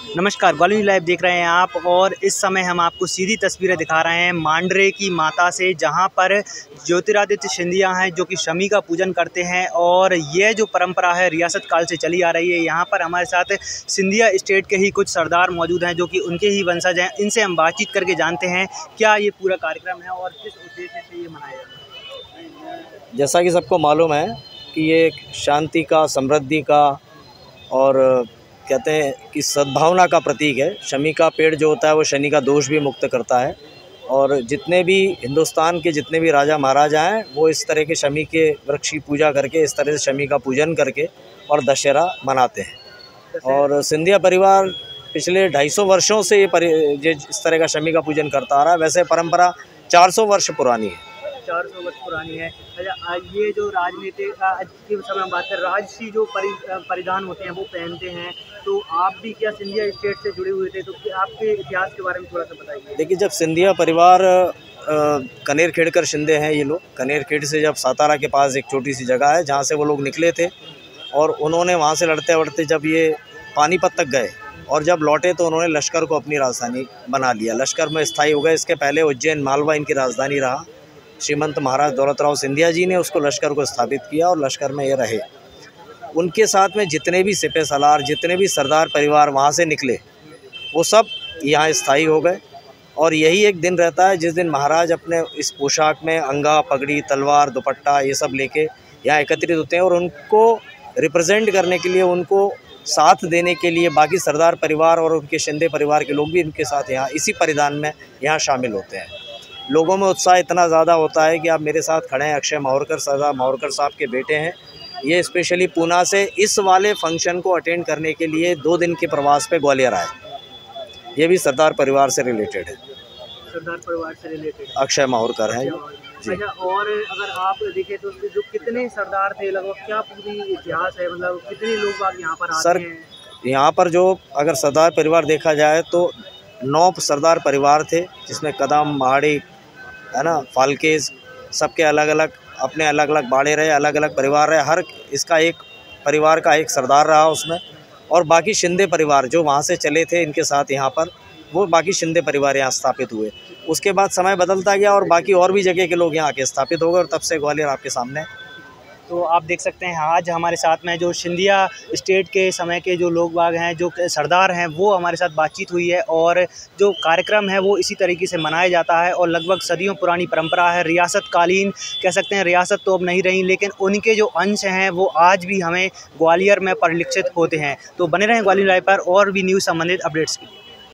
नमस्कार, ग्वालियर लाइव देख रहे हैं आप और इस समय हम आपको सीधी तस्वीरें दिखा रहे हैं मांडरे की माता से, जहां पर ज्योतिरादित्य सिंधिया हैं जो कि शमी का पूजन करते हैं। और यह जो परंपरा है रियासत काल से चली आ रही है। यहां पर हमारे साथ सिंधिया स्टेट के ही कुछ सरदार मौजूद हैं जो कि उनके ही वंशज हैं। इनसे हम बातचीत करके जानते हैं क्या ये पूरा कार्यक्रम है और किस उद्देश्य से ये मनाया जाता है। जैसा कि सबको मालूम है कि ये एक शांति का, समृद्धि का और कहते हैं कि सद्भावना का प्रतीक है। शमी का पेड़ जो होता है वो शनि का दोष भी मुक्त करता है। और जितने भी हिंदुस्तान के जितने भी राजा महाराजा हैं वो इस तरह के शमी के वृक्ष की पूजा करके, इस तरह से शमी का पूजन करके और दशहरा मनाते हैं। और सिंधिया परिवार पिछले 250 वर्षों से ये इस तरह का शमी का पूजन करता आ रहा है। वैसे परंपरा 400 वर्ष पुरानी है। 400 वर्ष पुरानी है। अच्छा, ये जो राजनीति आज के समय में बात करें, राजसी जो परिधान होते हैं वो पहनते हैं, तो आप भी क्या सिंधिया स्टेट से जुड़े हुए थे, तो आपके इतिहास के बारे में थोड़ा सा बताइए। देखिए, जब सिंधिया परिवार कनेर खेड़कर शिंदे हैं ये लोग, कनेर खेड़ से जब सातारा के पास एक छोटी सी जगह है जहाँ से वो लोग निकले थे और उन्होंने वहाँ से लड़ते लड़ते जब ये पानीपत तक गए और जब लौटे तो उन्होंने लश्कर को अपनी राजधानी बना लिया, लश्कर में स्थायी हो गए। इसके पहले उज्जैन मालवा इनकी राजधानी रहा। श्रीमंत महाराज दौलतराव सिंधिया जी ने उसको लश्कर को स्थापित किया और लश्कर में ये रहे। उनके साथ में जितने भी सिपह सलार, जितने भी सरदार परिवार वहाँ से निकले वो सब यहाँ स्थायी हो गए। और यही एक दिन रहता है जिस दिन महाराज अपने इस पोशाक में अंगा, पगड़ी, तलवार, दुपट्टा ये सब लेके यहाँ एकत्रित होते हैं और उनको रिप्रेजेंट करने के लिए, उनको साथ देने के लिए बाकी सरदार परिवार और उनके शिंदे परिवार के लोग भी इनके साथ यहाँ इसी परिधान में यहाँ शामिल होते हैं। लोगों में उत्साह इतना ज़्यादा होता है कि आप मेरे साथ खड़े हैं, अक्षय माहौरकर, सरदार माहौरकर साहब के बेटे हैं। ये स्पेशली पूना से इस वाले फंक्शन को अटेंड करने के लिए 2 दिन के प्रवास पे ग्वालियर आए। ये भी सरदार परिवार से रिलेटेड है। सरदार परिवार से रिलेटेड अक्षय माहौरकर हैं जी। अच्छा, और अगर आप देखें तो जो कितने सरदार थे, लगभग क्या पूरी इतिहास है, मतलब कितने लोग आप यहाँ पर आते हैं? यहाँ पर जो अगर सरदार परिवार देखा जाए तो 9 सरदार परिवार थे, जिसमें कदम, महाड़ी, है ना, फाल्केज, सबके अलग अलग अपने अलग अलग बाड़े रहे, अलग अलग परिवार रहे। हर इसका एक परिवार का एक सरदार रहा उसमें। और बाकी शिंदे परिवार जो वहाँ से चले थे इनके साथ यहाँ पर, वो बाकी शिंदे परिवार यहाँ स्थापित हुए। उसके बाद समय बदलता गया और बाकी और भी जगह के लोग यहाँ आके स्थापित हो गए और तब से ग्वालियर आपके सामने। तो आप देख सकते हैं आज हमारे साथ में जो सिंधिया स्टेट के समय के जो लोग बाग हैं, जो सरदार हैं, वो हमारे साथ बातचीत हुई है। और जो कार्यक्रम है वो इसी तरीके से मनाया जाता है और लगभग सदियों पुरानी परंपरा है। रियासत कालीन कह सकते हैं, रियासत तो अब नहीं रही लेकिन उनके जो अंश हैं वो आज भी हमें ग्वालियर में परिलक्षित होते हैं। तो बने रहें ग्वालियर लाइव पर और भी न्यूज़ संबंधित अपडेट्स के लिए।